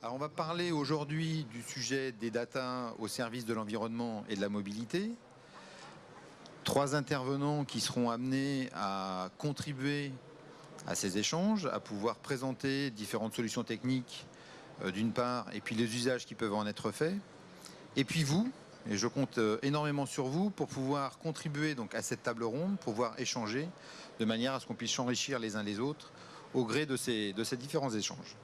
Alors on va parler aujourd'hui du sujet des data au service de l'environnement et de la mobilité. Trois intervenants qui seront amenés à contribuer à ces échanges, à pouvoir présenter différentes solutions techniques d'une part, et puis les usages qui peuvent en être faits. Et puis vous, et je compte énormément sur vous pour pouvoir contribuer donc à cette table ronde, pour pouvoir échanger de manière à ce qu'on puisse s'enrichir les uns les autres au gré de ces différents échanges.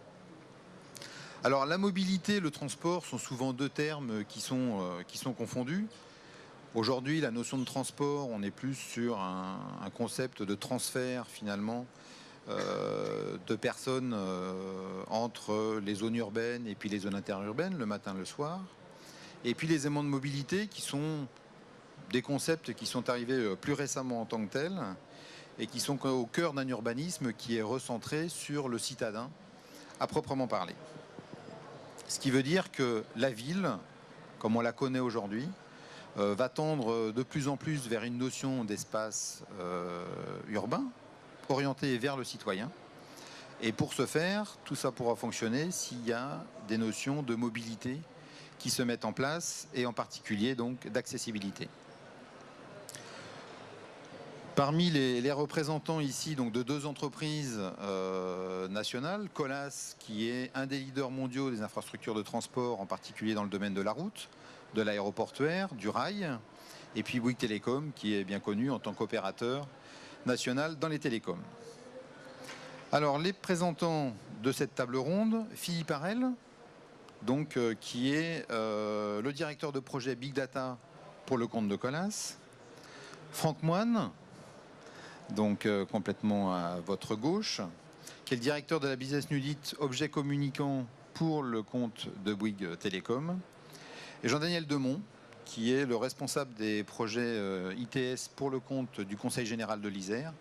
Alors la mobilité et le transport sont souvent deux termes qui sont confondus. Aujourd'hui, la notion de transport, on est plus sur un concept de transfert finalement de personnes entre les zones urbaines et puis les zones interurbaines, le matin, le soir. Et puis les aimants de mobilité qui sont des concepts qui sont arrivés plus récemment en tant que tels et qui sont au cœur d'un urbanisme qui est recentré sur le citadin à proprement parler. Ce qui veut dire que la ville, comme on la connaît aujourd'hui, va tendre de plus en plus vers une notion d'espace urbain, orienté vers le citoyen. Et pour ce faire, tout ça pourra fonctionner s'il y a des notions de mobilité qui se mettent en place, et en particulier donc d'accessibilité. Parmi les représentants ici donc, de deux entreprises nationales, Colas, qui est un des leaders mondiaux des infrastructures de transport, en particulier dans le domaine de la route, de l'aéroportuaire, du rail, et puis Bouygues Telecom, qui est bien connu en tant qu'opérateur national dans les télécoms. Alors, les représentants de cette table ronde, Philippe Harel, donc, qui est le directeur de projet Big Data pour le compte de Colas, Franck Moine, donc complètement à votre gauche, qui est le directeur de la business unit Objets communicants pour le compte de Bouygues Télécom, et Jean-Daniel Demont, qui est le responsable des projets ITS pour le compte du Conseil général de l'Isère,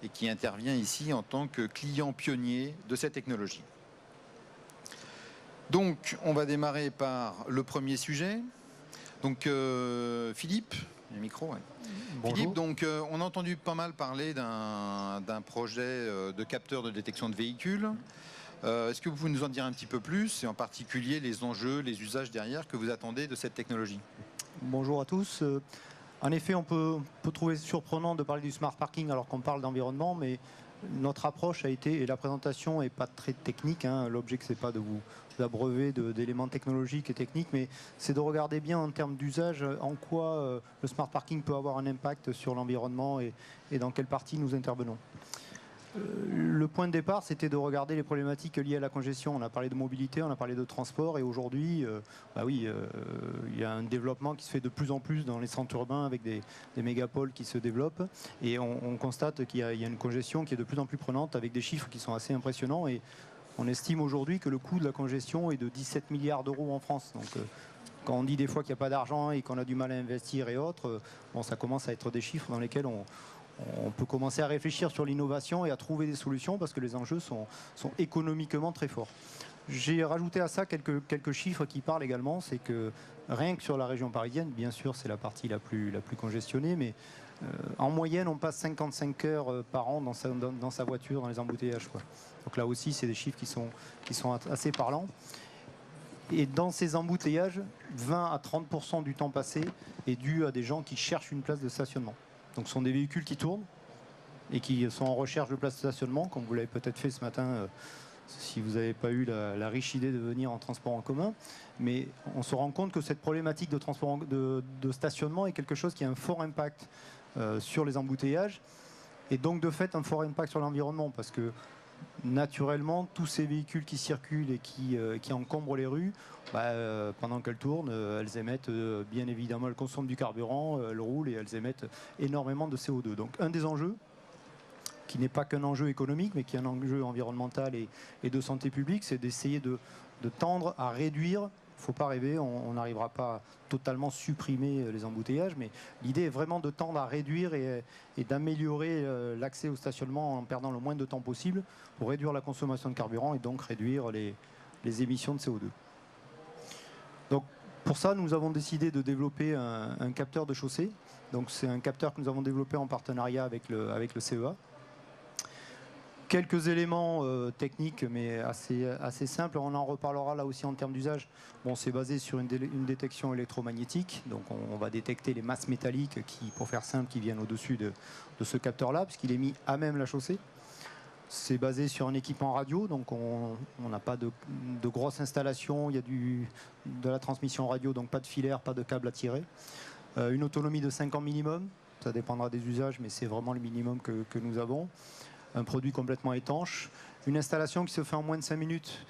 et qui intervient ici en tant que client pionnier de cette technologie. Donc, on va démarrer par le premier sujet. Donc, Philippe, le micro, ouais. Philippe, donc, on a entendu pas mal parler d'un projet de capteur de détection de véhicules. Est-ce que vous pouvez nous en dire un petit peu plus, et en particulier les enjeux, les usages derrière que vous attendez de cette technologie? Bonjour à tous. En effet, on peut trouver surprenant de parler du smart parking alors qu'on parle d'environnement, mais notre approche a été, et la présentation n'est pas très technique, hein, l'objectif c'est pas de vous abreuver d'éléments technologiques et techniques, mais c'est de regarder bien en termes d'usage en quoi le smart parking peut avoir un impact sur l'environnement et dans quelle partie nous intervenons. Le point de départ, c'était de regarder les problématiques liées à la congestion. On a parlé de mobilité, on a parlé de transport, et aujourd'hui, il y a un développement qui se fait de plus en plus dans les centres urbains avec des mégapoles qui se développent, et on constate qu'il y a une congestion qui est de plus en plus prenante avec des chiffres qui sont assez impressionnants, et on estime aujourd'hui que le coût de la congestion est de 17 milliards d'euros en France. Donc, quand on dit des fois qu'il n'y a pas d'argent et qu'on a du mal à investir et autres, bon, ça commence à être des chiffres dans lesquels on peut commencer à réfléchir sur l'innovation et à trouver des solutions parce que les enjeux sont économiquement très forts. J'ai rajouté à ça quelques chiffres qui parlent également. C'est que rien que sur la région parisienne, bien sûr c'est la partie la plus congestionnée, mais en moyenne on passe 55 heures par an dans sa voiture dans les embouteillages, quoi. Donc là aussi c'est des chiffres qui sont assez parlants. Et dans ces embouteillages, 20 à 30% du temps passé est dû à des gens qui cherchent une place de stationnement. Donc ce sont des véhicules qui tournent et qui sont en recherche de place de stationnement, comme vous l'avez peut-être fait ce matin si vous n'avez pas eu la riche idée de venir en transport en commun. Mais on se rend compte que cette problématique de stationnement est quelque chose qui a un fort impact sur les embouteillages et donc de fait un fort impact sur l'environnement, parce que naturellement, tous ces véhicules qui circulent et qui encombrent les rues, pendant qu'elles tournent, elles émettent bien évidemment, elles consomment du carburant, elles roulent et elles émettent énormément de CO2. Donc un des enjeux, qui n'est pas qu'un enjeu économique, mais qui est un enjeu environnemental et de santé publique, c'est d'essayer de tendre à réduire. Il ne faut pas rêver, on n'arrivera pas à totalement supprimer les embouteillages, mais l'idée est vraiment de tendre à réduire et d'améliorer l'accès au stationnement en perdant le moins de temps possible pour réduire la consommation de carburant et donc réduire les émissions de CO2. Donc, pour ça, nous avons décidé de développer un capteur de chaussée. Donc, c'est un capteur que nous avons développé en partenariat avec le CEA. Quelques éléments techniques, mais assez simples. On en reparlera là aussi en termes d'usage. Bon, c'est basé sur une détection électromagnétique. Donc, on va détecter les masses métalliques qui, pour faire simple, qui viennent au-dessus de ce capteur-là, puisqu'il est mis à même la chaussée. C'est basé sur un équipement radio, donc on n'a pas de grosses installations. Il y a de la transmission radio, donc pas de filaire, pas de câble à tirer. Une autonomie de 5 ans minimum. Ça dépendra des usages, mais c'est vraiment le minimum que nous avons. Un produit complètement étanche, une installation qui se fait en moins de 5 minutes.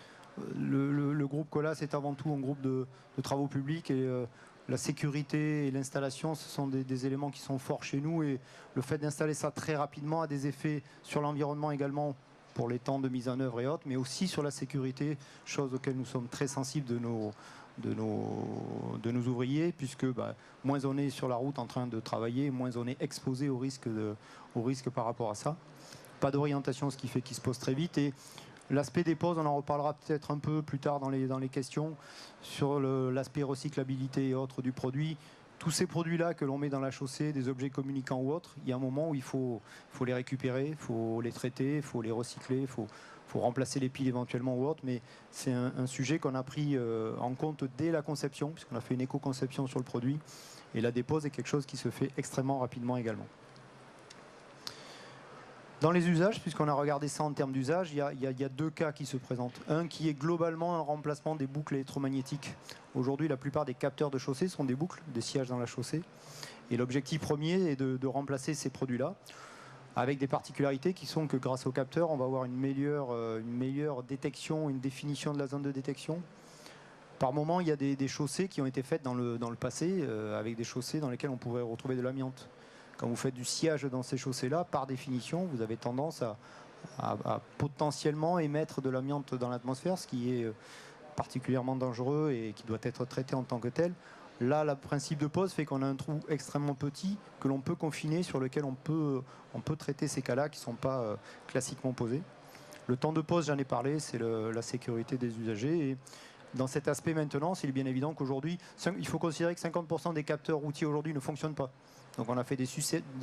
Le groupe Colas est avant tout un groupe de travaux publics et la sécurité et l'installation, ce sont des éléments qui sont forts chez nous et le fait d'installer ça très rapidement a des effets sur l'environnement également pour les temps de mise en œuvre et autres, mais aussi sur la sécurité, chose auquel nous sommes très sensibles de nos ouvriers, puisque moins on est sur la route en train de travailler, moins on est exposé au risque par rapport à ça. Pas d'orientation, ce qui fait qu'il se pose très vite. Et l'aspect des poses, on en reparlera peut-être un peu plus tard dans les questions, sur l'aspect recyclabilité et autres du produit. Tous ces produits-là que l'on met dans la chaussée, des objets communicants ou autres, il y a un moment où il faut les récupérer, il faut les traiter, il faut les recycler, il faut remplacer les piles éventuellement ou autres. Mais c'est un sujet qu'on a pris en compte dès la conception, puisqu'on a fait une éco-conception sur le produit. Et la dépose est quelque chose qui se fait extrêmement rapidement également. Dans les usages, puisqu'on a regardé ça en termes d'usage, il y a deux cas qui se présentent. Un qui est globalement un remplacement des boucles électromagnétiques. Aujourd'hui, la plupart des capteurs de chaussée sont des boucles, des sièges dans la chaussée. Et l'objectif premier est de remplacer ces produits-là, avec des particularités qui sont que grâce au capteur, on va avoir une meilleure détection, une définition de la zone de détection. Par moment, il y a des chaussées qui ont été faites dans le passé, avec des chaussées dans lesquelles on pouvait retrouver de l'amiante. Quand vous faites du sciage dans ces chaussées-là, par définition, vous avez tendance à potentiellement émettre de l'amiante dans l'atmosphère, ce qui est particulièrement dangereux et qui doit être traité en tant que tel. Là, le principe de pose fait qu'on a un trou extrêmement petit que l'on peut confiner, sur lequel on peut traiter ces cas-là qui ne sont pas classiquement posés. Le temps de pose, j'en ai parlé, c'est la sécurité des usagers. Et dans cet aspect maintenance, il est bien évident qu'aujourd'hui, il faut considérer que 50% des capteurs routiers aujourd'hui ne fonctionnent pas. Donc on a fait des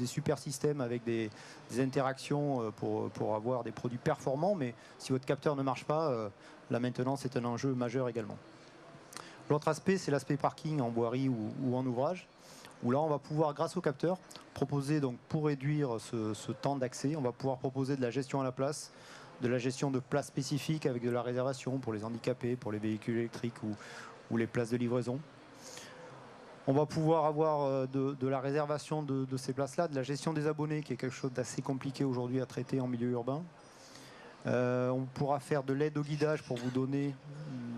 super systèmes avec des interactions pour avoir des produits performants, mais si votre capteur ne marche pas, la maintenance est un enjeu majeur également. L'autre aspect, c'est l'aspect parking en voirie ou en ouvrage, où là on va pouvoir, grâce au capteur, proposer, donc pour réduire ce temps d'accès, on va pouvoir proposer de la gestion à la place, de la gestion de places spécifiques avec de la réservation pour les handicapés, pour les véhicules électriques ou les places de livraison. On va pouvoir avoir de la réservation de ces places-là, de la gestion des abonnés, qui est quelque chose d'assez compliqué aujourd'hui à traiter en milieu urbain. On pourra faire de l'aide au guidage pour vous donner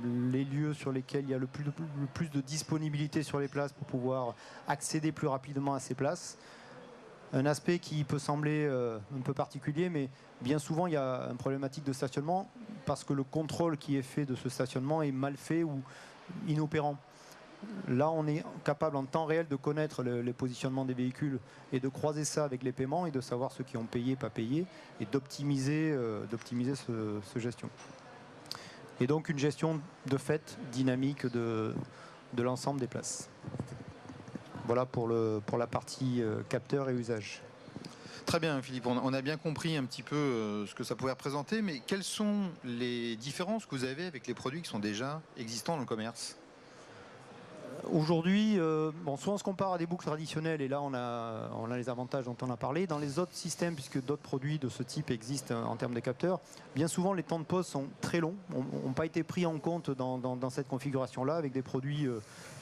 les lieux sur lesquels il y a le plus de disponibilité sur les places pour pouvoir accéder plus rapidement à ces places. Un aspect qui peut sembler un peu particulier, mais bien souvent il y a une problématique de stationnement parce que le contrôle qui est fait de ce stationnement est mal fait ou inopérant. Là, on est capable en temps réel de connaître les positionnements des véhicules et de croiser ça avec les paiements et de savoir ceux qui ont payé, pas payé, et d'optimiser ce gestion. Et donc une gestion de fait dynamique de l'ensemble des places. Voilà pour la partie capteur et usage. Très bien, Philippe. On a bien compris un petit peu ce que ça pouvait représenter, mais quelles sont les différences que vous avez avec les produits qui sont déjà existants dans le commerce ? Aujourd'hui, soit on se compare à des boucles traditionnelles et là on a les avantages dont on a parlé. Dans les autres systèmes, puisque d'autres produits de ce type existent en termes de capteurs, bien souvent les temps de pose sont très longs, n'ont pas été pris en compte dans cette configuration-là, avec des produits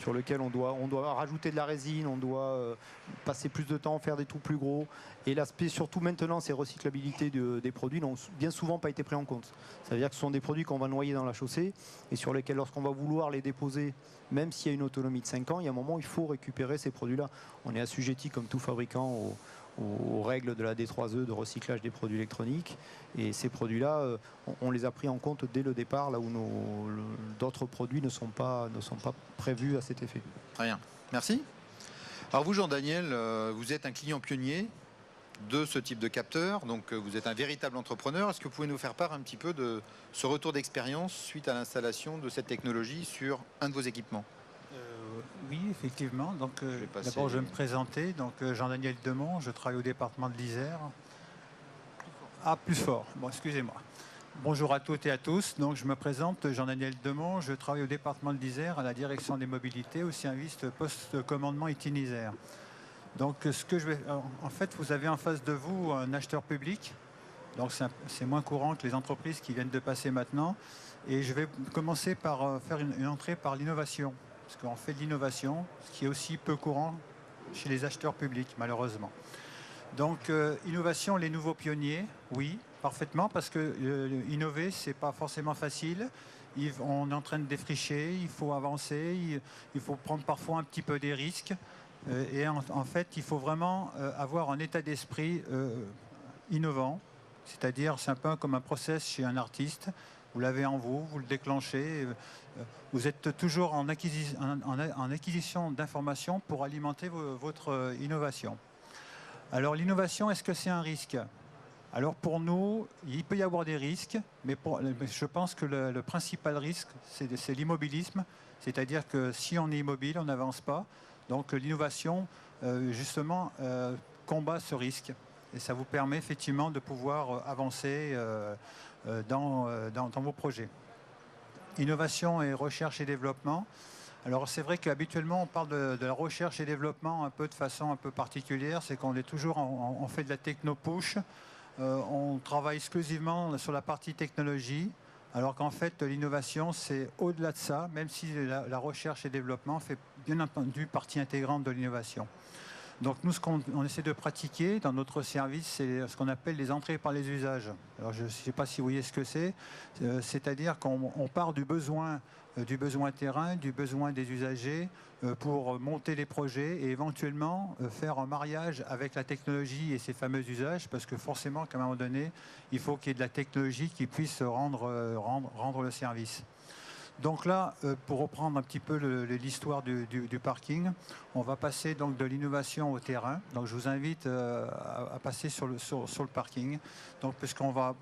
sur lesquels on doit rajouter de la résine, on doit passer plus de temps, faire des trous plus gros. Et l'aspect surtout maintenance et recyclabilité des produits n'ont bien souvent pas été pris en compte. Ça veut dire que ce sont des produits qu'on va noyer dans la chaussée et sur lesquels, lorsqu'on va vouloir les déposer, même s'il y a une autonomie de 5 ans, il y a un moment où il faut récupérer ces produits-là. On est assujetti, comme tout fabricant, aux règles de la D3E de recyclage des produits électroniques. Et ces produits-là, on les a pris en compte dès le départ, là où d'autres produits ne sont pas prévus à cet effet. Très bien, merci. Alors vous, Jean-Daniel, vous êtes un client pionnier de ce type de capteur, donc vous êtes un véritable entrepreneur. Est-ce que vous pouvez nous faire part un petit peu de ce retour d'expérience suite à l'installation de cette technologie sur un de vos équipements ? Oui, effectivement. Donc, d'abord, je vais me présenter. Donc, Jean-Daniel Demont, je travaille au département de l'Isère. Ah, plus fort. Bon, excusez-moi. Bonjour à toutes et à tous. Donc, je me présente, Jean-Daniel Demont. Je travaille au département de l'Isère, à la direction des mobilités, au service post-commandement itinéraire. Donc, en fait, vous avez en face de vous un acheteur public. Donc, c'est moins courant que les entreprises qui viennent de passer maintenant. Et je vais commencer par faire une entrée par l'innovation. Parce qu'on fait de l'innovation, ce qui est aussi peu courant chez les acheteurs publics, malheureusement. Donc, innovation, les nouveaux pionniers, oui, parfaitement, parce que innover, ce n'est pas forcément facile. On est en train de défricher, il faut avancer, il faut prendre parfois un petit peu des risques. Et en fait, il faut vraiment avoir un état d'esprit innovant, c'est-à-dire c'est un peu comme un process chez un artiste. Vous l'avez en vous, vous le déclenchez. Vous êtes toujours en acquisition d'informations pour alimenter votre innovation. Alors l'innovation, est-ce que c'est un risque? Alors pour nous, il peut y avoir des risques, mais je pense que le principal risque, c'est l'immobilisme. C'est-à-dire que si on est immobile, on n'avance pas. Donc l'innovation, justement, combat ce risque. Et ça vous permet effectivement de pouvoir avancer dans vos projets. Innovation et recherche et développement. Alors c'est vrai qu'habituellement on parle de la recherche et développement un peu de façon un peu particulière, c'est qu'on est toujours, on fait de la techno-push, on travaille exclusivement sur la partie technologie, alors qu'en fait l'innovation c'est au-delà de ça, même si la recherche et développement fait bien entendu partie intégrante de l'innovation. Donc nous, ce qu'on essaie de pratiquer dans notre service, c'est ce qu'on appelle les entrées par les usages. Alors je ne sais pas si vous voyez ce que c'est, c'est-à-dire qu'on part du besoin terrain, du besoin des usagers pour monter les projets et éventuellement faire un mariage avec la technologie et ces fameux usages, parce que forcément qu'à un moment donné, il faut qu'il y ait de la technologie qui puisse rendre le service. Donc là, pour reprendre un petit peu l'histoire du parking, on va passer donc de l'innovation au terrain. Donc je vous invite à passer sur le parking, donc puisqu'on va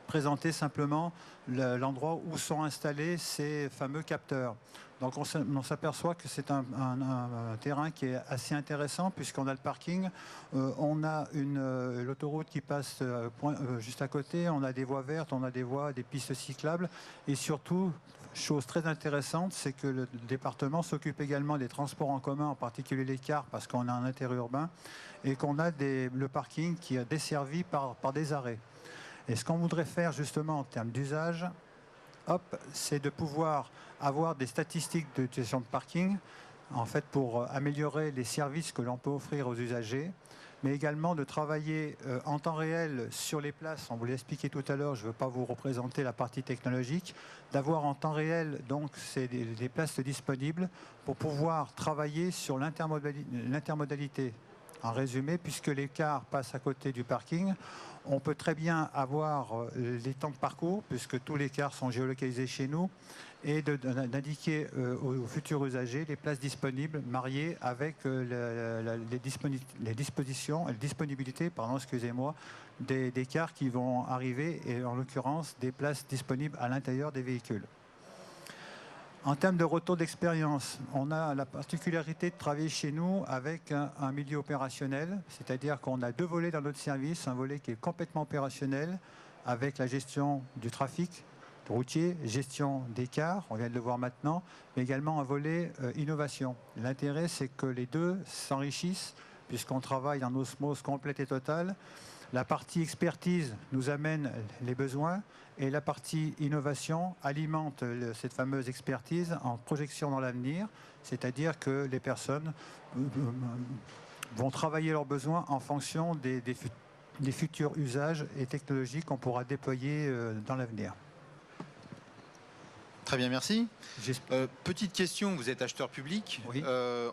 présenter simplement l'endroit où sont installés ces fameux capteurs. Donc on s'aperçoit que c'est un terrain qui est assez intéressant puisqu'on a le parking, on a l'autoroute qui passe juste à côté, on a des voies vertes, on a des pistes cyclables et surtout, chose très intéressante, c'est que le département s'occupe également des transports en commun, en particulier les cars parce qu'on a un interurbain et qu'on a le parking qui est desservi par des arrêts. Et ce qu'on voudrait faire justement en termes d'usage, c'est de pouvoir avoir des statistiques de gestion de parking, en fait pour améliorer les services que l'on peut offrir aux usagers, mais également de travailler en temps réel sur les places. On vous l'a expliqué tout à l'heure, je ne veux pas vous représenter la partie technologique, d'avoir en temps réel donc des places disponibles pour pouvoir travailler sur l'intermodalité. En résumé, puisque les cars passent à côté du parking, on peut très bien avoir les temps de parcours, puisque tous les cars sont géolocalisés chez nous, et d'indiquer aux futurs usagers les places disponibles mariées avec les disponibilités des cars qui vont arriver, et en l'occurrence des places disponibles à l'intérieur des véhicules. En termes de retour d'expérience, on a la particularité de travailler chez nous avec un milieu opérationnel, c'est-à-dire qu'on a deux volets dans notre service, un volet qui est complètement opérationnel avec la gestion du trafic routier, gestion des cars, on vient de le voir maintenant, mais également un volet innovation. L'intérêt, c'est que les deux s'enrichissent puisqu'on travaille en osmose complète et totale. La partie expertise nous amène les besoins et la partie innovation alimente cette fameuse expertise en projection dans l'avenir, c'est-à-dire que les personnes vont travailler leurs besoins en fonction des futurs usages et technologies qu'on pourra déployer dans l'avenir. Très bien, merci. Petite question, vous êtes acheteur public. Oui.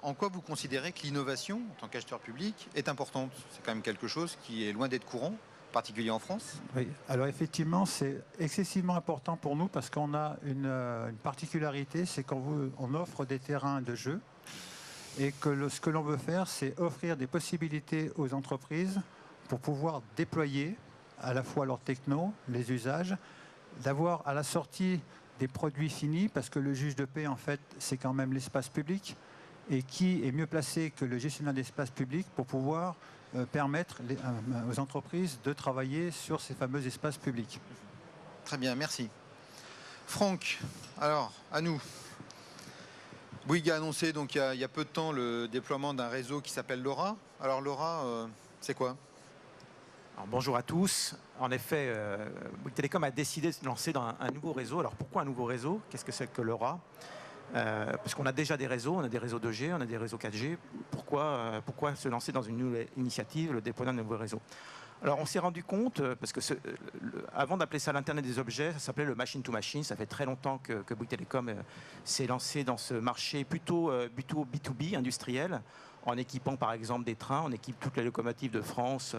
En quoi vous considérez que l'innovation, en tant qu'acheteur public, est importante? C'est quand même quelque chose qui est loin d'être courant, en particulier en France. Oui, alors effectivement, c'est excessivement important pour nous parce qu'on a une particularité, c'est qu'on offre des terrains de jeu et que ce que l'on veut faire, c'est offrir des possibilités aux entreprises pour pouvoir déployer à la fois leur techno, les usages, d'avoir à la sortie des produits finis, parce que le juge de paix, en fait, c'est quand même l'espace public. Et qui est mieux placé que le gestionnaire d'espace public pour pouvoir permettre aux entreprises de travailler sur ces fameux espaces publics. Très bien, merci. Franck, alors, à nous. Bouygues a annoncé donc, il y a peu de temps le déploiement d'un réseau qui s'appelle LoRa. Alors LoRa, c'est quoi? Alors, bonjour à tous. En effet, Bouygues Telecom a décidé de se lancer dans un nouveau réseau. Alors pourquoi un nouveau réseau? Qu'est-ce que c'est que LoRa? Parce qu'on a déjà des réseaux, on a des réseaux 2G, on a des réseaux 4G. Pourquoi se lancer dans une nouvelle initiative, le déploiement d'un nouveau réseau? Alors on s'est rendu compte, parce que avant d'appeler ça l'Internet des objets, ça s'appelait le machine to machine. Ça fait très longtemps que Bouygues Telecom s'est lancé dans ce marché plutôt B2B, industriel, en équipant par exemple des trains, on équipe toutes les locomotives de France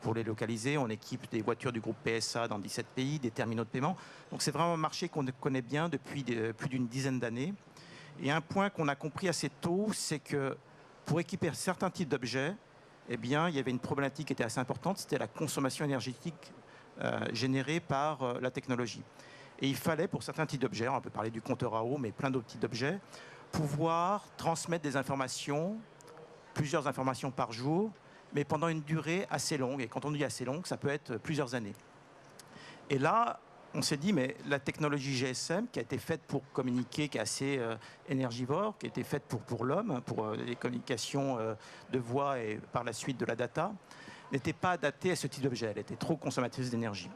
pour les localiser, on équipe des voitures du groupe PSA dans 17 pays, des terminaux de paiement. Donc c'est vraiment un marché qu'on connaît bien depuis plus d'une dizaine d'années. Et un point qu'on a compris assez tôt, c'est que pour équiper certains types d'objets, eh bien, il y avait une problématique qui était assez importante, c'était la consommation énergétique générée par la technologie. Et il fallait, pour certains types d'objets, on peut parler du compteur à eau, mais plein d'autres types d'objets, pouvoir transmettre des informations, plusieurs informations par jour, mais pendant une durée assez longue. Et quand on dit assez longue, ça peut être plusieurs années. Et là, on s'est dit, mais la technologie GSM, qui a été faite pour communiquer, qui est assez énergivore, qui a été faite pour l'homme, pour les communications de voix et par la suite de la data, n'était pas adaptée à ce type d'objet. Elle était trop consommatrice d'énergie.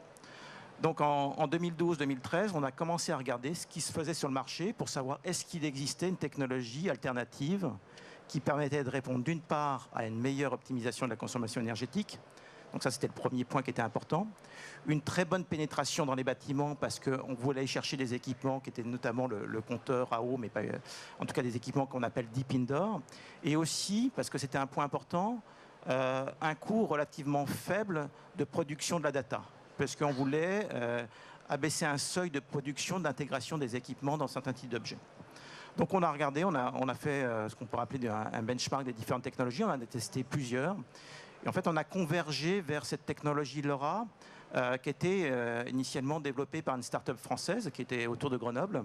Donc en 2012-2013, on a commencé à regarder ce qui se faisait sur le marché pour savoir est-ce qu'il existait une technologie alternative qui permettait de répondre d'une part à une meilleure optimisation de la consommation énergétique. Donc ça, c'était le premier point qui était important. Une très bonne pénétration dans les bâtiments parce qu'on voulait chercher des équipements qui étaient notamment le compteur à eau, mais pas, en tout cas des équipements qu'on appelle deep indoor. Et aussi, parce que c'était un point important, un coût relativement faible de production de la data. Parce qu'on voulait abaisser un seuil de production, d'intégration des équipements dans certains types d'objets. Donc on a regardé, on a fait ce qu'on peut appeler un benchmark des différentes technologies, on en a testé plusieurs. Et en fait, on a convergé vers cette technologie LoRa qui était initialement développée par une start-up française qui était autour de Grenoble.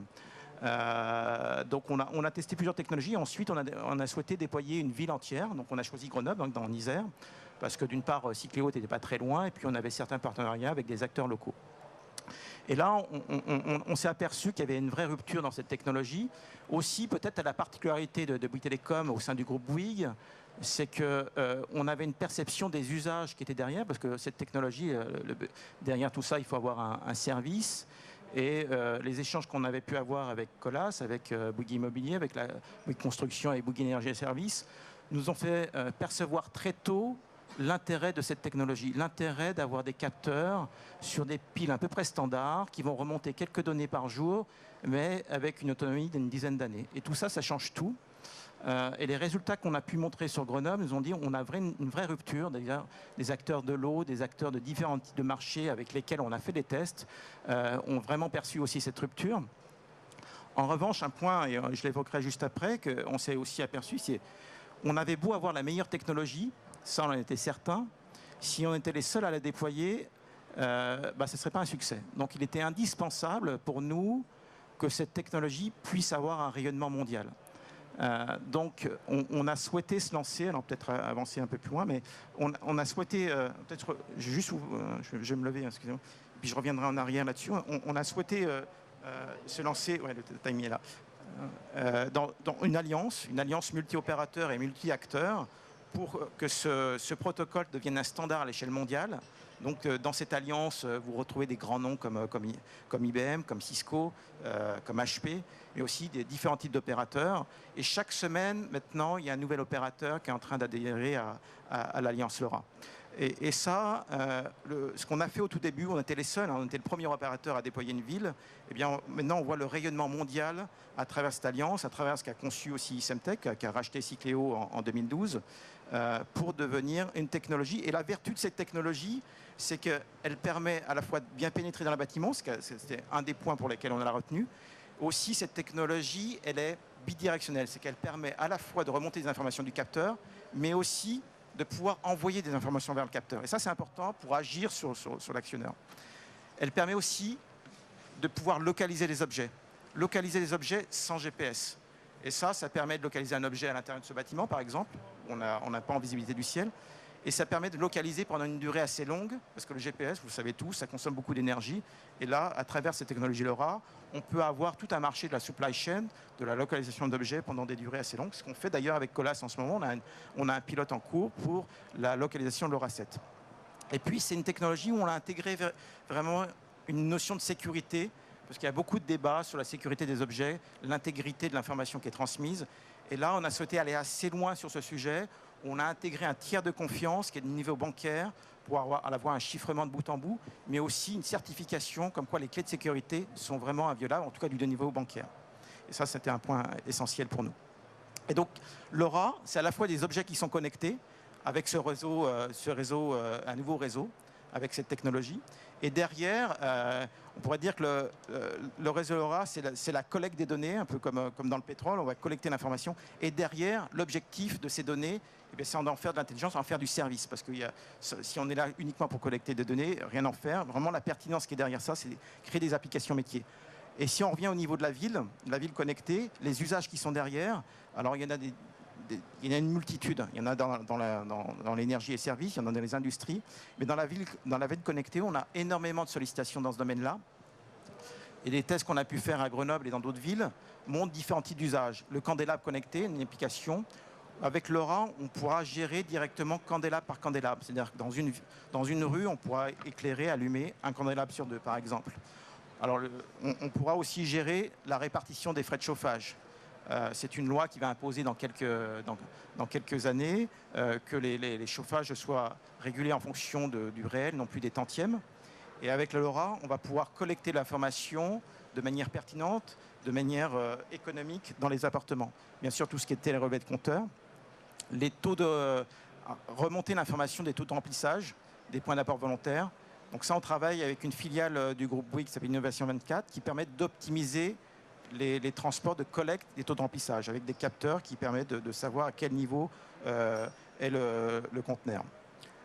Donc on a testé plusieurs technologies. Ensuite, on a souhaité déployer une ville entière. Donc on a choisi Grenoble, donc dans l'Isère, parce que d'une part, Cycléo n'était pas très loin, et puis on avait certains partenariats avec des acteurs locaux. Et là, on s'est aperçu qu'il y avait une vraie rupture dans cette technologie. Aussi, peut-être à la particularité de Bouygues Telecom au sein du groupe Bouygues, c'est qu'on avait une perception des usages qui étaient derrière, parce que cette technologie, derrière tout ça, il faut avoir un service. Et les échanges qu'on avait pu avoir avec Colas, avec Bouygues Immobilier, avec la Bouygues Construction et Bouygues Énergie et Services, nous ont fait percevoir très tôt l'intérêt de cette technologie, l'intérêt d'avoir des capteurs sur des piles à peu près standards qui vont remonter quelques données par jour, mais avec une autonomie d'une dizaine d'années. Et tout ça, ça change tout. Et les résultats qu'on a pu montrer sur Grenoble nous ont dit qu'on a une vraie rupture. D'ailleurs, des acteurs de l'eau, des acteurs de différents types de marchés avec lesquels on a fait des tests ont vraiment perçu aussi cette rupture. En revanche, un point, et je l'évoquerai juste après, qu'on s'est aussi aperçu, c'est qu'on avait beau avoir la meilleure technologie, ça on en était certain, si on était les seuls à la déployer, ce ne serait pas un succès. Donc il était indispensable pour nous que cette technologie puisse avoir un rayonnement mondial. Donc on a souhaité se lancer, alors peut-être avancer un peu plus loin, mais on a souhaité, peut-être, je vais me lever, excusez-moi, puis je reviendrai en arrière là-dessus, on a souhaité se lancer, ouais, le timing est là, dans une alliance multi-opérateurs et multi-acteurs pour que ce protocole devienne un standard à l'échelle mondiale. Donc dans cette alliance, vous retrouvez des grands noms comme IBM, comme Cisco, comme HP, mais aussi des différents types d'opérateurs. Et chaque semaine, maintenant, il y a un nouvel opérateur qui est en train d'adhérer à l'alliance LoRa. Et ça, ce qu'on a fait au tout début, on était les seuls, on était le premier opérateur à déployer une ville. Et bien maintenant, on voit le rayonnement mondial à travers cette alliance, à travers ce qu'a conçu aussi Semtech, qui a racheté Cycléo en 2012, pour devenir une technologie. Et la vertu de cette technologie, c'est qu'elle permet à la fois de bien pénétrer dans le bâtiment, c'était un des points pour lesquels on l'a retenu. Aussi, cette technologie, elle est bidirectionnelle, c'est qu'elle permet à la fois de remonter des informations du capteur, mais aussi de pouvoir envoyer des informations vers le capteur. Et ça, c'est important pour agir sur l'actionneur. Elle permet aussi de pouvoir localiser les objets sans GPS. Et ça permet de localiser un objet à l'intérieur de ce bâtiment, par exemple. On n'a pas en visibilité du ciel. et ça permet de localiser pendant une durée assez longue, parce que le GPS, vous le savez tous, ça consomme beaucoup d'énergie. Et là, à travers cette technologie LoRa, on peut avoir tout un marché de la supply chain, de la localisation d'objets pendant des durées assez longues. Ce qu'on fait d'ailleurs avec Colas en ce moment, on a un pilote en cours pour la localisation de LoRa 7. Et puis, c'est une technologie où on a intégré vraiment une notion de sécurité, parce qu'il y a beaucoup de débats sur la sécurité des objets, l'intégrité de l'information qui est transmise. Et là, on a souhaité aller assez loin sur ce sujet. On a intégré un tiers de confiance qui est de niveau bancaire pour avoir un chiffrement de bout en bout, mais aussi une certification comme quoi les clés de sécurité sont vraiment inviolables, en tout cas du niveau bancaire. Et ça, c'était un point essentiel pour nous. Et donc, LoRa, c'est à la fois des objets qui sont connectés avec ce réseau, un nouveau réseau, avec cette technologie. Et derrière, on pourrait dire que le réseau LoRa, c'est la collecte des données, un peu comme dans le pétrole, on va collecter l'information. Et derrière, l'objectif de ces données, c'est d'en faire de l'intelligence, en faire du service. Parce que si on est là uniquement pour collecter des données, rien en faire. Vraiment, la pertinence qui est derrière ça, c'est créer des applications métiers. Et si on revient au niveau de la ville connectée, les usages qui sont derrière, alors il y en a il y en a une multitude. Il y en a dans l'énergie et services, il y en a dans les industries. Mais dans la ville connectée, on a énormément de sollicitations dans ce domaine-là. Et les tests qu'on a pu faire à Grenoble et dans d'autres villes montrent différents types d'usages. Le candélabre connecté, une application. Avec LoRa, on pourra gérer directement candélabre par candélabre. C'est-à-dire que dans une rue, on pourra éclairer, allumer un candélabre sur 2, par exemple. Alors, on pourra aussi gérer la répartition des frais de chauffage. C'est une loi qui va imposer dans quelques années que les chauffages soient régulés en fonction du réel, non plus des tantièmes. Et avec le LoRa, on va pouvoir collecter l'information de manière pertinente, de manière économique dans les appartements. Bien sûr, tout ce qui est télérelevé de compteurs, les taux remonter l'information des taux de remplissage, des points d'apport volontaires. Donc ça, on travaille avec une filiale du groupe Bouygues qui s'appelle Innovation 24, qui permet d'optimiser les transports de collecte des taux de remplissage avec des capteurs qui permettent de savoir à quel niveau est le conteneur.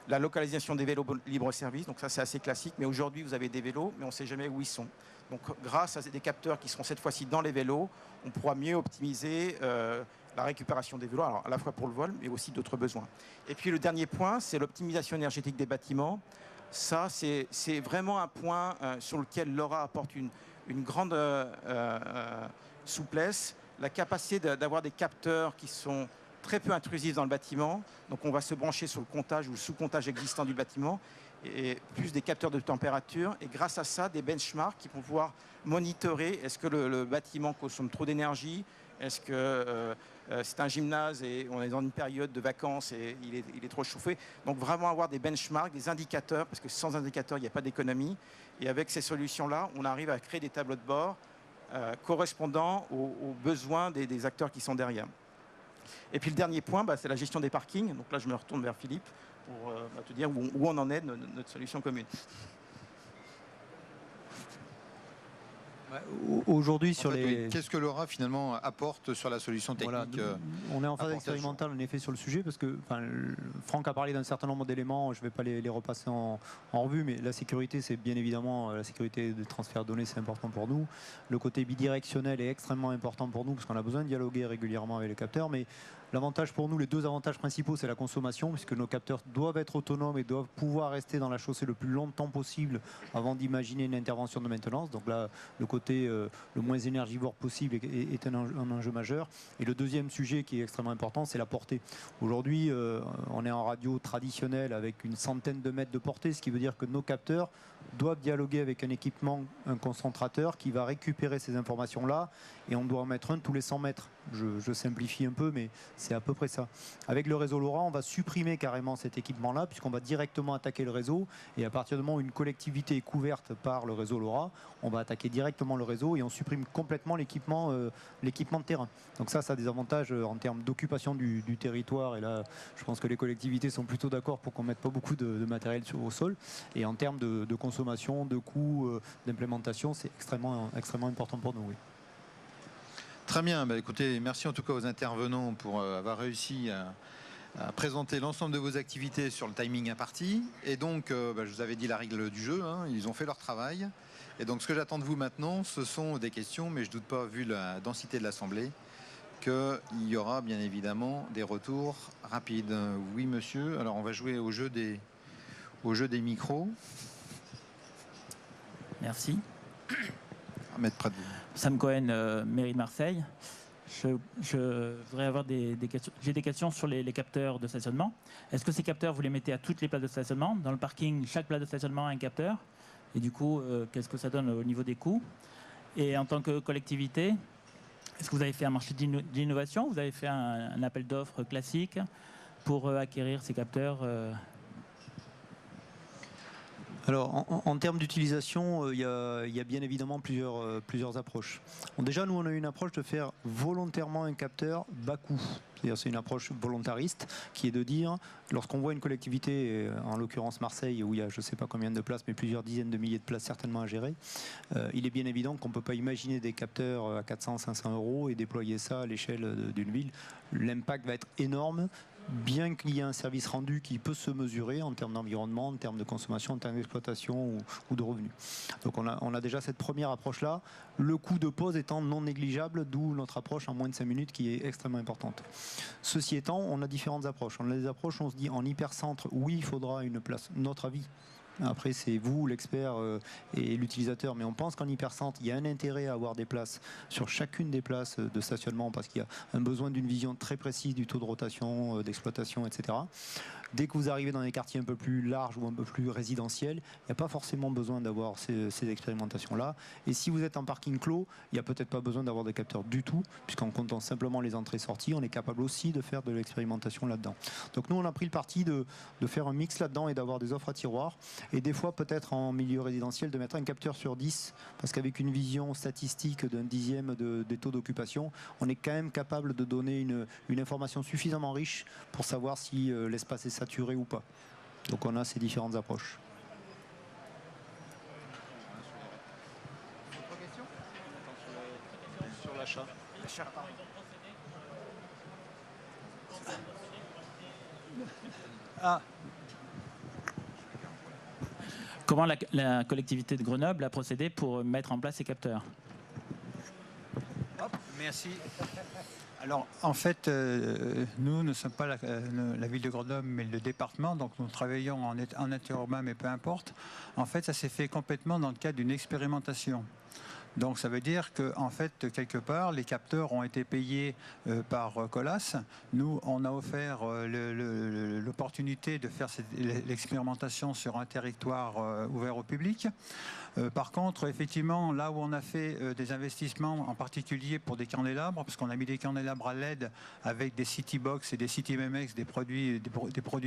La localisation des vélos libre-service, donc ça c'est assez classique, mais aujourd'hui vous avez des vélos, mais on ne sait jamais où ils sont. Donc grâce à des capteurs qui seront cette fois-ci dans les vélos, on pourra mieux optimiser la récupération des vélos, alors à la fois pour le vol, mais aussi d'autres besoins. Et puis le dernier point, c'est l'optimisation énergétique des bâtiments. Ça, c'est vraiment un point sur lequel LoRa apporte une grande souplesse, la capacité d'avoir des capteurs qui sont très peu intrusifs dans le bâtiment. Donc on va se brancher sur le comptage ou le sous-comptage existant du bâtiment, et plus des capteurs de température. Et grâce à ça, des benchmarks qui vont pouvoir monitorer est-ce que le bâtiment consomme trop d'énergie, est-ce que c'est un gymnase et on est dans une période de vacances et il est trop chauffé. Donc vraiment avoir des benchmarks, des indicateurs, parce que sans indicateurs, il n'y a pas d'économie. Et avec ces solutions-là, on arrive à créer des tableaux de bord correspondant aux besoins des acteurs qui sont derrière. Et puis le dernier point, c'est la gestion des parkings. Donc là, je me retourne vers Philippe pour te dire où on en est de notre solution commune. Aujourd'hui, sur les... Qu'est-ce que LoRa finalement apporte sur la solution technique? Voilà, on est en phase expérimentale en effet sur le sujet parce que Franck a parlé d'un certain nombre d'éléments, je ne vais pas les repasser en revue, mais la sécurité, c'est bien évidemment la sécurité des transferts de données, c'est important pour nous. Le côté bidirectionnel est extrêmement important pour nous parce qu'on a besoin de dialoguer régulièrement avec les capteurs, mais l'avantage pour nous, les deux avantages principaux, c'est la consommation, puisque nos capteurs doivent être autonomes et doivent pouvoir rester dans la chaussée le plus longtemps possible avant d'imaginer une intervention de maintenance. Donc là, le côté le moins énergivore possible est un enjeu majeur. Et le deuxième sujet qui est extrêmement important, c'est la portée. Aujourd'hui, on est en radio traditionnelle avec une centaine de mètres de portée, ce qui veut dire que nos capteurs doivent dialoguer avec un équipement, un concentrateur qui va récupérer ces informations-là, et on doit en mettre un tous les 100 mètres. Je simplifie un peu, mais c'est à peu près ça. Avec le réseau LoRa, on va supprimer carrément cet équipement-là, puisqu'on va directement attaquer le réseau, et à partir du moment où une collectivité est couverte par le réseau LoRa, on va attaquer directement le réseau et on supprime complètement l'équipement de terrain. Donc ça a des avantages en termes d'occupation du territoire, et là, je pense que les collectivités sont plutôt d'accord pour qu'on ne mette pas beaucoup de matériel au sol, et en termes de consommation, de coûts, d'implémentation, c'est extrêmement important pour nous. Oui. Très bien, écoutez, merci en tout cas aux intervenants pour avoir réussi à présenter l'ensemble de vos activités sur le timing imparti. Et donc, je vous avais dit la règle du jeu, ils ont fait leur travail. Et donc, ce que j'attends de vous maintenant, ce sont des questions, mais je ne doute pas, vu la densité de l'Assemblée, qu'il y aura bien évidemment des retours rapides. Oui, monsieur. Alors, on va jouer au jeu des micros. Merci. À mettre près de vous. Sam Cohen, mairie de Marseille. Je voudrais avoir des questions. J'ai des questions sur les capteurs de stationnement. Est-ce que ces capteurs, vous les mettez à toutes les places de stationnement? Dans le parking, chaque place de stationnement a un capteur. Et du coup, qu'est-ce que ça donne au niveau des coûts? Et en tant que collectivité, est-ce que vous avez fait un marché d'innovation? Vous avez fait un appel d'offres classique pour acquérir ces capteurs Alors, en termes d'utilisation, il y a bien évidemment plusieurs approches. Bon, déjà, nous, on a une approche de faire volontairement un capteur bas coût. C'est-à-dire, c'est une approche volontariste qui est de dire, lorsqu'on voit une collectivité, en l'occurrence Marseille, où il y a je ne sais pas combien de places, mais plusieurs dizaines de milliers de places certainement à gérer, il est bien évident qu'on ne peut pas imaginer des capteurs à 400-500 € et déployer ça à l'échelle d'une ville. L'impact va être énorme, bien qu'il y ait un service rendu qui peut se mesurer en termes d'environnement, en termes de consommation, en termes d'exploitation ou de revenus. Donc on a déjà cette première approche-là, le coût de pause étant non négligeable, d'où notre approche en moins de 5 minutes qui est extrêmement importante. Ceci étant, on a différentes approches. On a des approches où on se dit en hypercentre, oui, il faudra une place, notre avis. Après, c'est vous, l'expert et l'utilisateur. Mais on pense qu'en hypercentre, il y a un intérêt à avoir des places sur chacune des places de stationnement parce qu'il y a un besoin d'une vision très précise du taux de rotation, d'exploitation, etc. Dès que vous arrivez dans des quartiers un peu plus larges ou un peu plus résidentiels, il n'y a pas forcément besoin d'avoir ces expérimentations-là. Et si vous êtes en parking clos, il n'y a peut-être pas besoin d'avoir des capteurs du tout, puisqu'en comptant simplement les entrées-sorties, on est capable aussi de faire de l'expérimentation là-dedans. Donc nous, on a pris le parti de faire un mix là-dedans et d'avoir des offres à tiroir. Et des fois, peut-être en milieu résidentiel, de mettre un capteur sur 10, parce qu'avec une vision statistique d'un dixième des taux d'occupation, on est quand même capable de donner une information suffisamment riche pour savoir si l'espace est saturé ou pas. Donc on a ces différentes approches. Sur l'achat. Ah, Comment la collectivité de Grenoble a procédé pour mettre en place ces capteurs? merci. Alors, en fait, nous ne sommes pas la ville de Grenoble, mais le département. Donc, nous travaillons en interurbain, mais peu importe. En fait, ça s'est fait complètement dans le cadre d'une expérimentation. Donc ça veut dire qu'en fait, quelque part, les capteurs ont été payés par Colas. Nous, on a offert l'opportunité de faire l'expérimentation sur un territoire ouvert au public. Par contre, effectivement, là où on a fait des investissements, en particulier pour des candélabres, parce qu'on a mis des candélabres à LED avec des CityBox et des CityMMX, des produits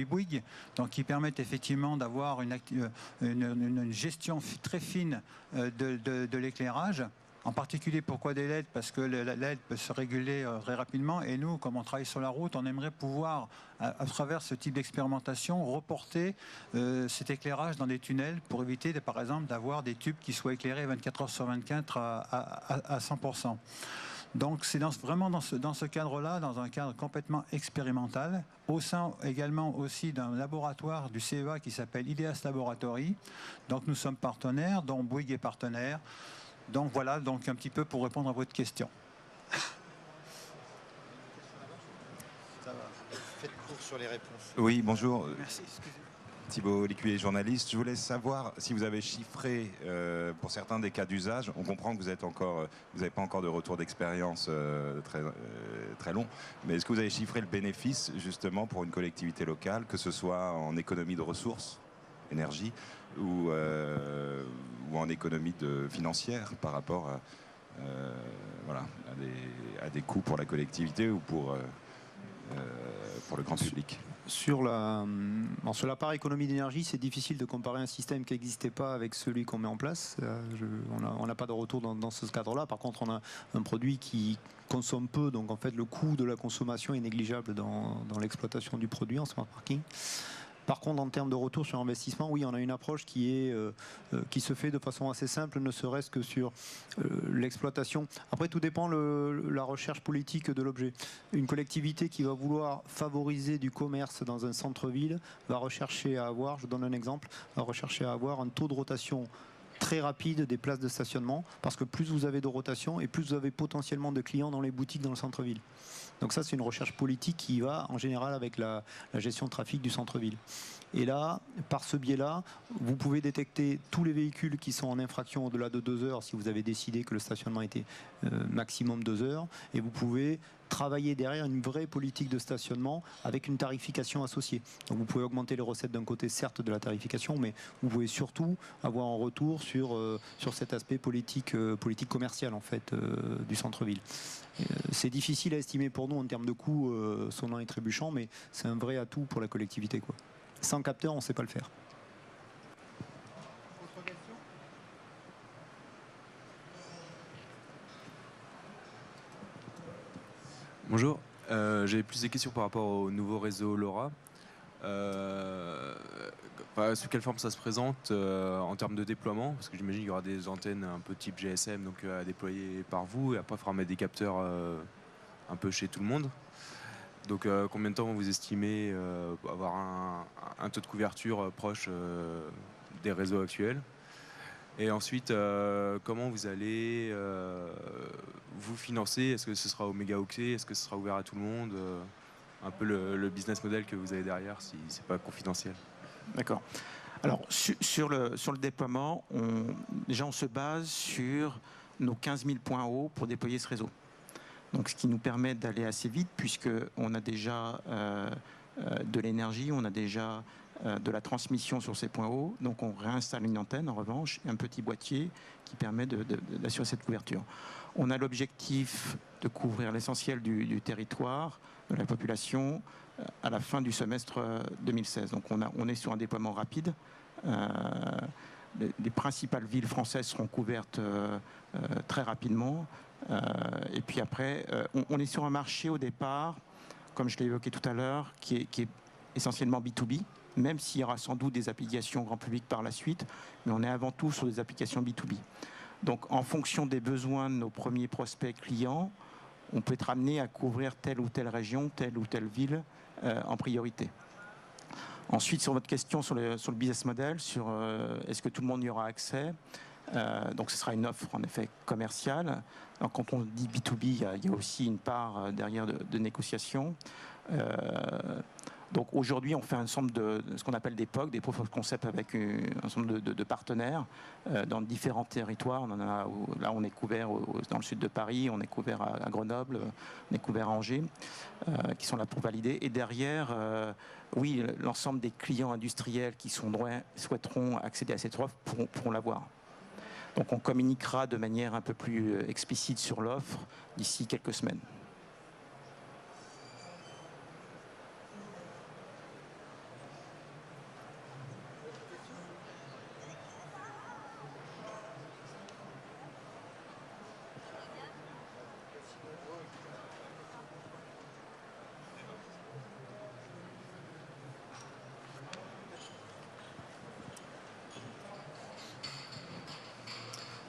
Bouygues, donc qui permettent effectivement d'avoir une gestion très fine de l'éclairage. En particulier, pourquoi des LED? Parce que le LED peut se réguler très rapidement. Et nous, comme on travaille sur la route, on aimerait pouvoir, à travers ce type d'expérimentation, reporter cet éclairage dans des tunnels pour éviter, par exemple, d'avoir des tubes qui soient éclairés 24 heures sur 24 à 100%. Donc c'est vraiment dans ce cadre-là, dans un cadre complètement expérimental, au sein également aussi d'un laboratoire du CEA qui s'appelle Ideas Laboratory. Donc nous sommes partenaires, dont Bouygues est partenaire. Donc voilà, donc un petit peu pour répondre à votre question. Ça va. Faites court sur les réponses. Oui, bonjour. Merci, excusez-moi. Thibault Lécuyer, journaliste. Je voulais savoir si vous avez chiffré pour certains des cas d'usage. On comprend que vous n'avez pas encore de retour d'expérience très long, mais est-ce que vous avez chiffré le bénéfice justement pour une collectivité locale, que ce soit en économie de ressources, énergie, ou en économie financière par rapport à des coûts pour la collectivité ou pour le grand public? Sur la part économie d'énergie, c'est difficile de comparer un système qui n'existait pas avec celui qu'on met en place. On n'a pas de retour dans ce cadre-là. Par contre, on a un produit qui consomme peu, donc en fait le coût de la consommation est négligeable dans l'exploitation du produit en smart parking. Par contre, en termes de retour sur investissement, oui, on a une approche qui se fait de façon assez simple, ne serait-ce que sur l'exploitation. Après, tout dépend de la recherche politique de l'objet. Une collectivité qui va vouloir favoriser du commerce dans un centre-ville va rechercher à avoir, je donne un exemple, va rechercher à avoir un taux de rotation très rapide des places de stationnement, parce que plus vous avez de rotation et plus vous avez potentiellement de clients dans les boutiques dans le centre-ville. Donc ça, c'est une recherche politique qui va en général avec la gestion de trafic du centre-ville. Et là, par ce biais-là, vous pouvez détecter tous les véhicules qui sont en infraction au-delà de 2 heures si vous avez décidé que le stationnement était maximum 2 heures. Et vous pouvez travailler derrière une vraie politique de stationnement avec une tarification associée. Donc vous pouvez augmenter les recettes d'un côté, certes, de la tarification, mais vous pouvez surtout avoir un retour sur cet aspect politique commercial en fait, du centre-ville. C'est difficile à estimer pour nous en termes de coûts sonnant et trébuchant, mais c'est un vrai atout pour la collectivité, quoi. Sans capteur, on ne sait pas le faire. Autre question ? Bonjour, j'avais plus des questions par rapport au nouveau réseau LoRa. Sous quelle forme ça se présente en termes de déploiement? Parce que j'imagine qu'il y aura des antennes un peu type GSM donc, à déployer par vous, et après il faudra mettre des capteurs un peu chez tout le monde. Donc combien de temps vous estimez avoir un taux de couverture proche des réseaux actuels? Et ensuite, comment vous allez vous financer? Est-ce que ce sera au mégaoctet? Est-ce que ce sera ouvert à tout le monde? Un peu le business model que vous avez derrière, si ce n'est pas confidentiel. D'accord. Alors, sur le déploiement, déjà on se base sur nos 15 000 points hauts pour déployer ce réseau. Donc, ce qui nous permet d'aller assez vite, puisqu'on a déjà de l'énergie, on a déjà de la transmission sur ces points hauts. Donc, on réinstalle une antenne, en revanche, et un petit boîtier qui permet d'assurer cette couverture. On a l'objectif de couvrir l'essentiel du territoire, de la population, à la fin du semestre 2016. Donc, on est sur un déploiement rapide. Les principales villes françaises seront couvertes très rapidement. Et puis après, on est sur un marché au départ, comme je l'ai évoqué tout à l'heure, qui est essentiellement B2B, même s'il y aura sans doute des applications grand public par la suite, mais on est avant tout sur des applications B2B. Donc en fonction des besoins de nos premiers prospects clients, on peut être amené à couvrir telle ou telle région, telle ou telle ville en priorité. Ensuite, sur votre question sur le business model, sur est-ce que tout le monde y aura accès, donc ce sera une offre en effet commerciale. Donc, quand on dit B2B, il y a aussi une part derrière de négociation. Donc aujourd'hui, on fait un ensemble de ce qu'on appelle des POC, des Proof of Concept, avec un ensemble de partenaires dans différents territoires. Là, on est couvert dans le sud de Paris, on est couvert à Grenoble, on est couvert à Angers, qui sont là pour valider. Et derrière, oui, l'ensemble des clients industriels qui souhaiteront accéder à cette offre pourront l'avoir. Donc on communiquera de manière un peu plus explicite sur l'offre d'ici quelques semaines.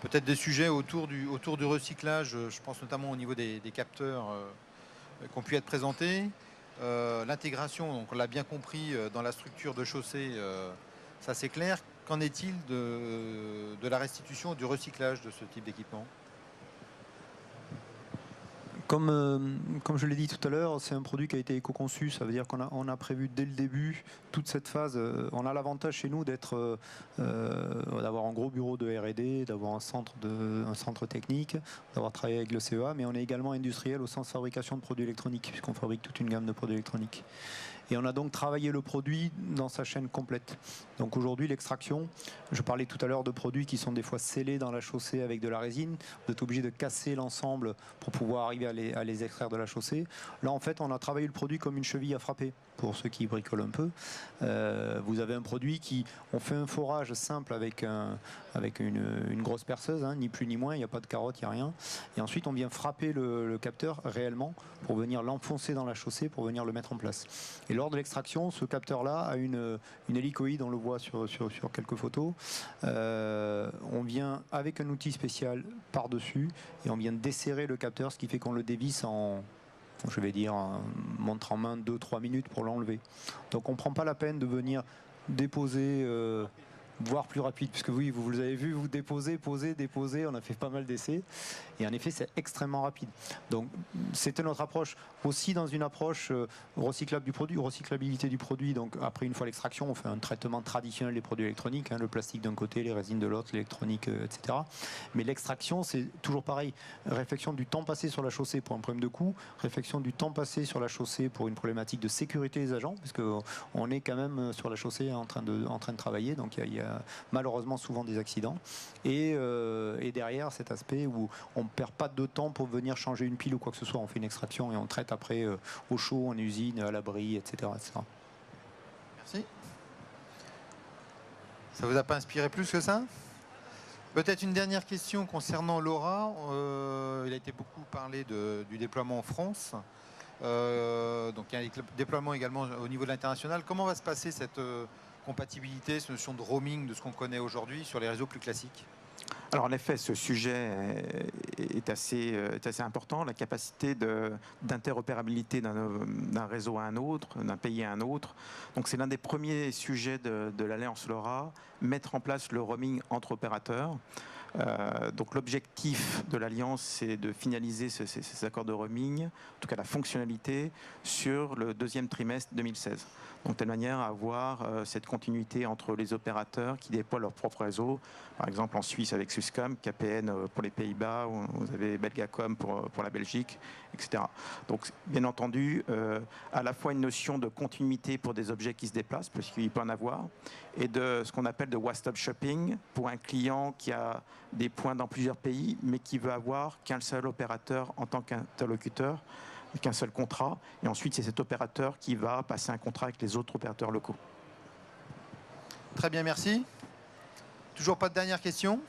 Peut-être des sujets autour du recyclage, je pense notamment au niveau des capteurs qui ont pu être présentés. L'intégration, donc on l'a bien compris, dans la structure de chaussée, ça c'est clair. Qu'en est-il de la restitution, du recyclage de ce type d'équipement ? Comme je l'ai dit tout à l'heure, c'est un produit qui a été éco-conçu. Ça veut dire qu'on a prévu dès le début toute cette phase. On a l'avantage chez nous d'avoir un gros bureau de R&D, d'avoir un centre technique, d'avoir travaillé avec le CEA, mais on est également industriel au sens fabrication de produits électroniques, puisqu'on fabrique toute une gamme de produits électroniques. Et on a donc travaillé le produit dans sa chaîne complète. Donc aujourd'hui, l'extraction, je parlais tout à l'heure de produits qui sont des fois scellés dans la chaussée avec de la résine. Vous êtes obligé de casser l'ensemble pour pouvoir arriver à les extraire de la chaussée. Là, en fait, on a travaillé le produit comme une cheville à frapper, pour ceux qui bricolent un peu. Vous avez un produit on fait un forage simple avec une grosse perceuse, hein, ni plus ni moins, il n'y a pas de carotte, il n'y a rien. Et ensuite, on vient frapper le capteur réellement pour venir l'enfoncer dans la chaussée, pour venir le mettre en place. Et lors de l'extraction, ce capteur-là a une hélicoïde, on le voit sur quelques photos. On vient avec un outil spécial par-dessus et on vient desserrer le capteur, ce qui fait qu'on le dévisse en montre en main 2-3 minutes pour l'enlever. Donc on ne prend pas la peine de venir déposer voire plus rapide, puisque oui, vous avez vu, vous déposez, poser, déposer, on a fait pas mal d'essais, et en effet, c'est extrêmement rapide. Donc, c'était notre approche. Aussi, dans une approche recyclable du produit, recyclabilité du produit, donc après, une fois l'extraction, on fait un traitement traditionnel des produits électroniques, hein, le plastique d'un côté, les résines de l'autre, l'électronique, etc. Mais l'extraction, c'est toujours pareil. Réflexion du temps passé sur la chaussée pour un problème de coût, réflexion du temps passé sur la chaussée pour une problématique de sécurité des agents, parce qu'on est quand même sur la chaussée en train de travailler, donc il y a malheureusement souvent des accidents. Et derrière, cet aspect où on ne perd pas de temps pour venir changer une pile ou quoi que ce soit, on fait une extraction et on traite après au chaud, en usine, à l'abri, etc., etc. Merci. Ça vous a pas inspiré plus que ça? Peut-être une dernière question concernant LoRa. Il a été beaucoup parlé du déploiement en France. Donc il y a un déploiement également au niveau de l'international. Comment va se passer cette compatibilité, cette notion de roaming de ce qu'on connaît aujourd'hui sur les réseaux plus classiques? Alors en effet, ce sujet est assez important. La capacité d'interopérabilité d'un réseau à un autre, d'un pays à un autre. Donc c'est l'un des premiers sujets de l'Alliance LoRa, mettre en place le roaming entre opérateurs. Donc l'objectif de l'Alliance, c'est de finaliser ces accords de roaming, en tout cas la fonctionnalité, sur le deuxième trimestre 2016. Donc de telle manière à avoir cette continuité entre les opérateurs qui déploient leur propre réseau, par exemple en Suisse avec Swisscom, KPN pour les Pays-Bas, vous avez Belgacom pour la Belgique, etc. Donc bien entendu, à la fois une notion de continuité pour des objets qui se déplacent, parce qu'il peut en avoir, et de ce qu'on appelle de one-stop shopping pour un client qui a des points dans plusieurs pays, mais qui veut avoir qu'un seul opérateur en tant qu'interlocuteur, qu'un seul contrat, et ensuite c'est cet opérateur qui va passer un contrat avec les autres opérateurs locaux. Très bien, merci. Toujours pas de dernière question?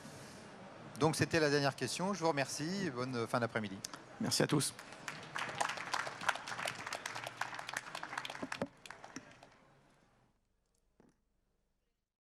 Donc c'était la dernière question. Je vous remercie. Bonne fin d'après-midi. Merci à tous.